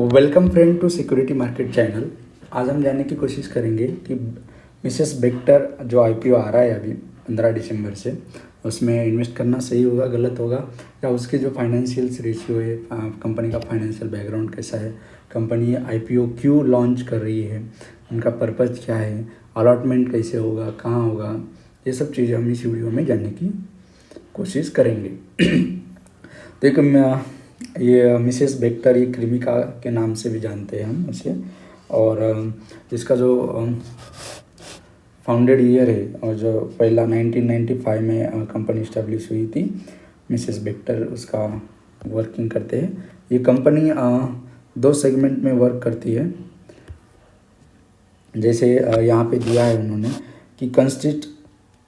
Welcome friend to security market channel. आज हम जानने की कोशिश करेंगे कि मिसेस बेक्टर जो आईपीओ आ रहा है अभी 15 दिसंबर से, उसमें इन्वेस्ट करना सही होगा, गलत होगा, या उसके जो फाइनेंशियल रेशियो है, कंपनी का फाइनेंशियल बैकग्राउंड कैसा है, कंपनी आईपीओ क्यों लॉन्च कर रही है, उनका पर्पज़ क्या है, अलॉटमेंट कैसे होगा, कहाँ होगा, ये सब चीज़ें हम इस वीडियो में जानने की कोशिश करेंगे। देखो ये मिसेस बेक्टर, ये क्रिमिका के नाम से भी जानते हैं हम उसे, और इसका जो फाउंडेड ईयर है और जो पहला 1995 में कंपनी इस्टेब्लिश हुई थी, मिसेस बेक्टर उसका वर्किंग करते हैं। ये कंपनी दो सेगमेंट में वर्क करती है। जैसे यहाँ पे दिया है उन्होंने कि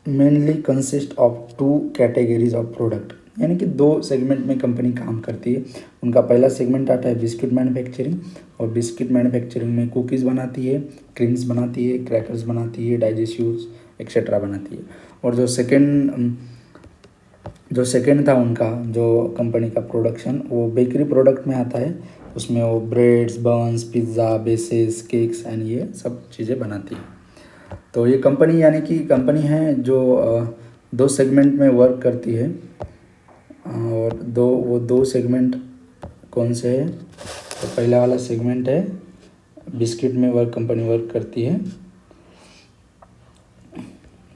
mainly consist of 2 categories of product, यानी कि 2 सेगमेंट में कंपनी काम करती है। उनका पहला सेगमेंट आता है बिस्किट मैन्युफैक्चरिंग, और बिस्किट मैन्युफैक्चरिंग में कुकीज़ बनाती है, क्रीम्स बनाती है, क्रैकर्स बनाती है, डाइजेस्टिव्स एक्सेट्रा बनाती है। और जो सेकेंड था उनका, जो कंपनी का प्रोडक्शन, वो बेकरी प्रोडक्ट में आता है। उसमें वो breads, buns, pizza, bases, cakes and ये सब चीज़ें बनाती है। तो ये कंपनी यानी कि कंपनी है जो 2 सेगमेंट में वर्क करती है। और वो दो सेगमेंट कौन से है? तो पहला वाला सेगमेंट है बिस्किट में कंपनी वर्क करती है,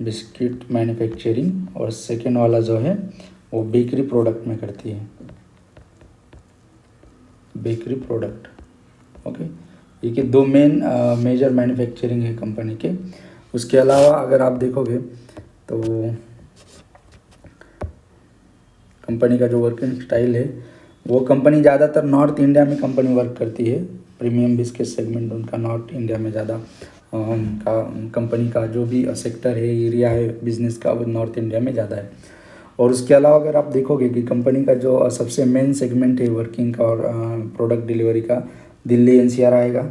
बिस्किट मैन्युफैक्चरिंग, और सेकेंड वाला जो है वो बेकरी प्रोडक्ट में करती है, बेकरी प्रोडक्ट। ओके, ये कि 2 मेजर मैन्युफैक्चरिंग है कंपनी के। उसके अलावा अगर आप देखोगे तो कंपनी का जो वर्किंग स्टाइल है, वो कंपनी ज़्यादातर नॉर्थ इंडिया में कंपनी वर्क करती है। प्रीमियम बिस्किट सेगमेंट उनका नॉर्थ इंडिया में ज़्यादा, उनका कंपनी का जो भी सेक्टर है, एरिया है बिजनेस का, वो नॉर्थ इंडिया में ज़्यादा है। और उसके अलावा अगर आप देखोगे कि कंपनी का जो सबसे मेन सेगमेंट है वर्किंग का और प्रोडक्ट डिलीवरी का, दिल्ली एनसीआर आएगा,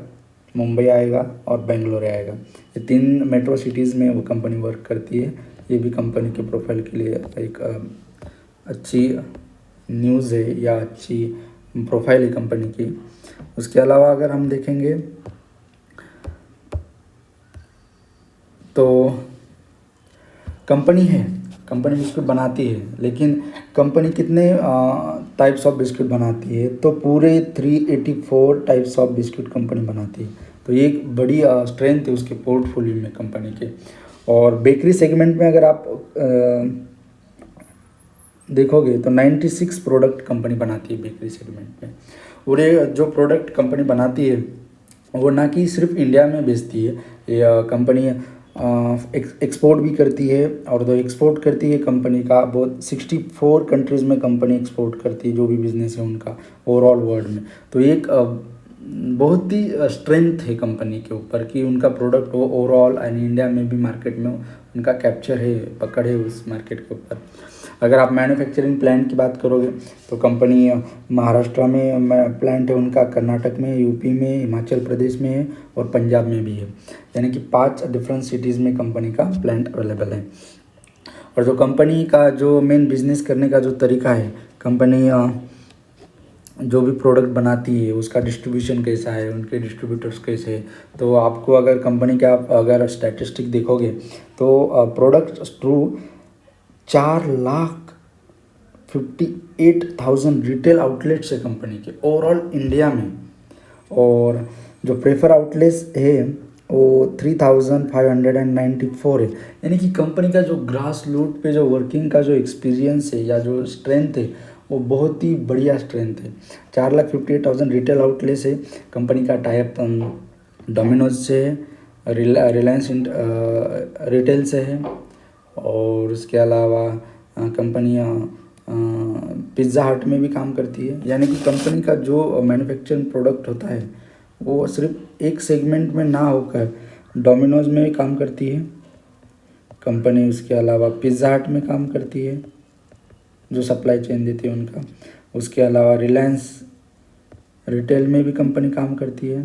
मुंबई आएगा और बेंगलोर आएगा। ये 3 मेट्रो सिटीज़ में वो कंपनी वर्क करती है। ये भी कंपनी के प्रोफाइल के लिए एक अच्छी न्यूज़ है या अच्छी प्रोफाइल है कंपनी की। उसके अलावा अगर हम देखेंगे तो कंपनी बिस्कुट बनाती है, लेकिन कंपनी कितने टाइप्स ऑफ बिस्कुट बनाती है? तो पूरे 384 टाइप्स ऑफ बिस्कुट कंपनी बनाती है। तो ये एक बड़ी स्ट्रेंथ है उसके पोर्टफोलियो में कंपनी के। और बेकरी सेगमेंट में अगर आप देखोगे तो 96 प्रोडक्ट कंपनी बनाती है बेकरी सेगमेंट में। और ये जो प्रोडक्ट कंपनी बनाती है वो ना कि सिर्फ इंडिया में बेचती है, ये कंपनी एक्सपोर्ट भी करती है। और जो एक्सपोर्ट करती है कंपनी का, बहुत 64 कंट्रीज़ में कंपनी एक्सपोर्ट करती है, जो भी बिजनेस है उनका ओवरऑल वर्ल्ड में। तो एक बहुत ही स्ट्रेंथ है कंपनी के ऊपर कि उनका प्रोडक्ट वो ओवरऑल एंड इंडिया में भी मार्केट में उनका कैप्चर है, पकड़ है उस मार्केट के ऊपर। अगर आप मैन्युफैक्चरिंग प्लांट की बात करोगे तो कंपनी महाराष्ट्र में प्लांट है उनका, कर्नाटक में, यूपी में, हिमाचल प्रदेश में है और पंजाब में भी है। यानी कि 5 डिफरेंट सिटीज़ में कंपनी का प्लांट अवेलेबल है। और जो कंपनी का जो मेन बिजनेस करने का जो तरीका है, कंपनी जो भी प्रोडक्ट बनाती है उसका डिस्ट्रीब्यूशन कैसा है, उनके डिस्ट्रीब्यूटर्स कैसे हैं। तो आपको अगर कंपनी का आप अगर स्टैटिस्टिक देखोगे तो प्रोडक्ट थ्रू 4,58,000 रिटेल आउटलेट्स है कंपनी के ओवरऑल इंडिया में। और जो प्रेफर आउटलेट्स है वो 3,594 है। यानी कि कंपनी का जो ग्रास रूट पे जो वर्किंग का जो एक्सपीरियंस है या जो स्ट्रेंथ है, वो बहुत ही बढ़िया स्ट्रेंथ है। 4,58,000 रिटेल आउटलेट्स है। कंपनी का टाइप डोमिनोज से है, रिलायंस रिटेल से है, और उसके अलावा कंपनियाँ पिज़्ज़ा हट में भी काम करती है। यानी कि कंपनी का जो मैन्युफैक्चरिंग प्रोडक्ट होता है वो सिर्फ एक सेगमेंट में ना होकर डोमिनोज में भी काम करती है कंपनी। उसके अलावा पिज़्ज़ा हट में काम करती है, जो सप्लाई चेन देती है उनका। उसके अलावा रिलायंस रिटेल में भी कंपनी काम करती है।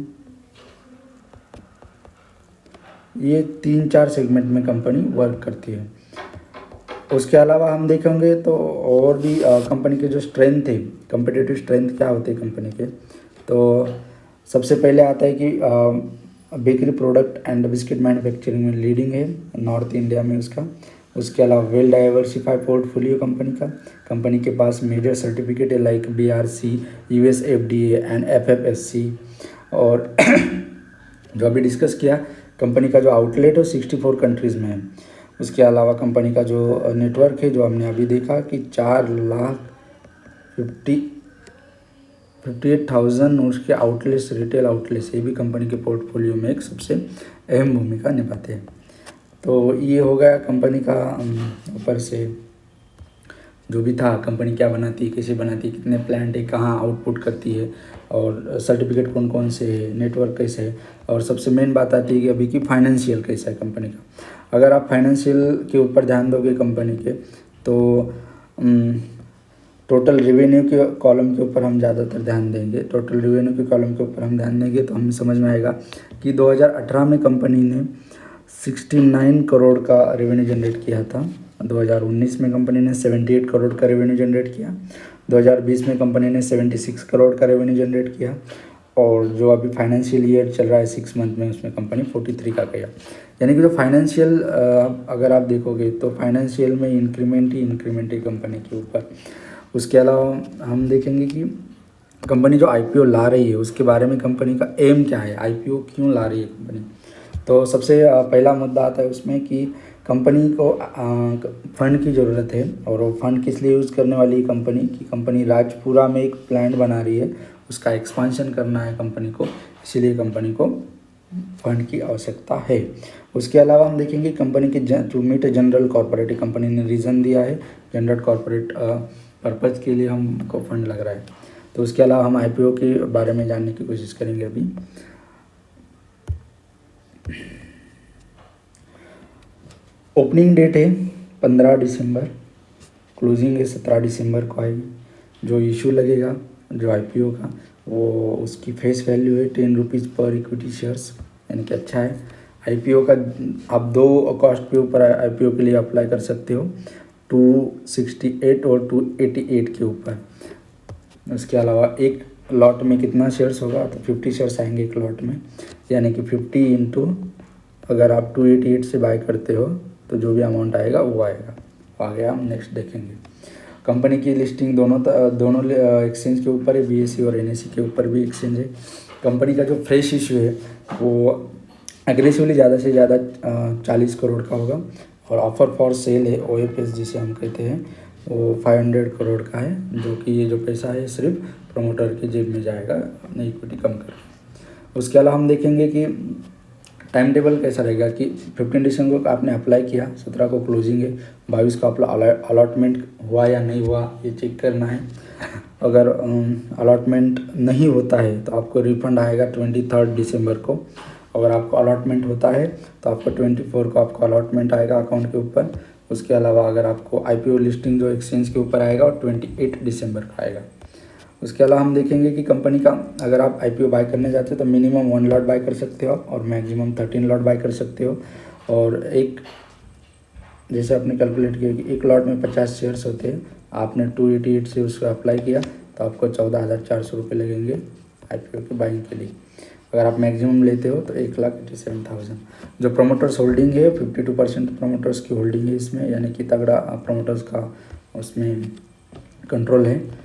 ये 3-4 सेगमेंट में कंपनी वर्क करती है। उसके अलावा हम देखेंगे तो और भी कंपनी के जो स्ट्रेंथ है, कम्पिटिटिव स्ट्रेंथ क्या होते हैं कंपनी के, तो सबसे पहले आता है कि bakery product and biscuit manufacturing में लीडिंग है नॉर्थ इंडिया में उसका। उसके अलावा वेल डाइवर्सिफाइड पोर्टफोलियो कंपनी का। कंपनी के पास मेजर सर्टिफिकेट है like BRC, US FDA and FFSC। और जो अभी डिस्कस किया, कंपनी का जो आउटलेट है 64 कंट्रीज़ में है। उसके अलावा कंपनी का जो नेटवर्क है, जो हमने अभी देखा कि 4,58,000 उसके आउटलेट्स, रिटेल आउटलेट्स, ये भी कंपनी के पोर्टफोलियो में एक सबसे अहम भूमिका निभाते हैं। तो ये हो गया कंपनी का ऊपर से जो भी था, कंपनी क्या बनाती है, कैसे बनाती है, कितने प्लांट है, कहाँ आउटपुट करती है, और सर्टिफिकेट कौन कौन से है, नेटवर्क कैसे है, और सबसे मेन बात आती है कि अभी की फाइनेंशियल कैसा है कंपनी का। अगर आप फाइनेंशियल के ऊपर ध्यान दोगे कंपनी के, तो टोटल रेवेन्यू के कॉलम के ऊपर हम ज़्यादातर ध्यान देंगे। टोटल रेवेन्यू के कॉलम के ऊपर हम ध्यान देंगे तो हमें समझ में आएगा कि 2018 में कंपनी ने 69 करोड़ का रेवेन्यू जनरेट किया था। 2019 में कंपनी ने 78 करोड़ का रेवेन्यू जनरेट किया। 2020 में कंपनी ने 76 करोड़ का रेवेन्यू जनरेट किया। और जो अभी फाइनेंशियल ईयर चल रहा है 6 मंथ में, उसमें कंपनी 43 का गया। यानी कि जो फाइनेंशियल अगर आप देखोगे तो फाइनेंशियल में इंक्रीमेंट है कंपनी के ऊपर। उसके अलावा हम देखेंगे कि कंपनी जो IPO ला रही है उसके बारे में कंपनी का एम क्या है, IPO क्यों ला रही है कंपनी। तो सबसे पहला मुद्दा आता है उसमें कि कंपनी को फंड की ज़रूरत है। और वो फंड किस लिए यूज़ करने वाली है कंपनी, की कंपनी राजपुरा में एक प्लांट बना रही है, उसका एक्सपांशन करना है कंपनी को, इसीलिए कंपनी को फंड की आवश्यकता है। उसके अलावा हम देखेंगे कंपनी के to meet general corporate, company ने रीज़न दिया है जनरल कॉर्पोरेट पर्पज़ के लिए हमको फंड लग रहा है। तो उसके अलावा हम IPO के बारे में जानने की कोशिश करेंगे अभी। ओपनिंग डेट है 15 दिसंबर, क्लोजिंग है 17 दिसंबर को आएगी। जो इशू लगेगा जो IPO का, वो उसकी फेस वैल्यू है 10 रुपीज़ पर इक्विटी शेयर्स, यानी कि अच्छा है। IPO का आप 2 कॉस्ट पे ऊपर IPO के लिए अप्लाई कर सकते हो, 268 और 288 के ऊपर। उसके अलावा एक लॉट में कितना शेयर्स होगा, तो 50 शेयर्स आएंगे एक लॉट में, यानी कि 50 इंटू अगर आप 288 से बाय करते हो तो जो भी अमाउंट आएगा वो आएगा। आगे हम नेक्स्ट देखेंगे। कंपनी की लिस्टिंग दोनों एक्सचेंज के ऊपर है, BSE और NSE के ऊपर भी एक्सचेंज है। कंपनी का जो फ्रेश इशू है वो एग्रेसिवली ज़्यादा से ज़्यादा 40 करोड़ का होगा। और ऑफर फॉर सेल है, OFS जिसे हम कहते हैं, वो 500 करोड़ का है, जो कि ये जो पैसा है सिर्फ प्रमोटर की जेब में जाएगा, अपनी इक्विटी कम कर। उसके अलावा हम देखेंगे कि टाइम टेबल कैसा रहेगा कि 15 दिसंबर को आपने अप्लाई किया, 17 को क्लोजिंग है, 22 को आपका अलॉटमेंट हुआ या नहीं हुआ ये चेक करना है। अगर अलॉटमेंट नहीं होता है तो आपको रिफंड आएगा 23 दिसंबर को। अगर आपको अलॉटमेंट होता है तो आपको 24 को आपको अलॉटमेंट आएगा अकाउंट के ऊपर। उसके अलावा अगर आपको IPO लिस्टिंग जो एक्सचेंज के ऊपर आएगा और 28 दिसंबर को आएगा। उसके अलावा हम देखेंगे कि कंपनी का अगर आप IPO बाय करने जाते हो तो मिनिमम 1 लॉट बाय कर सकते हो और मैक्सिमम 13 लॉट बाय कर सकते हो। और एक जैसे आपने कैलकुलेट किया कि एक लॉट में 50 शेयर्स होते हैं, आपने 288 से उसको अप्लाई किया तो आपको 14,400 रुपये लगेंगे IPO के बाइंग के लिए। अगर आप मैक्सिमम लेते हो तो 1,87,000। जो प्रमोटर्स होल्डिंग है 52% प्रमोटर्स की होल्डिंग है इसमें, यानी कि तगड़ा प्रमोटर्स का उसमें कंट्रोल है।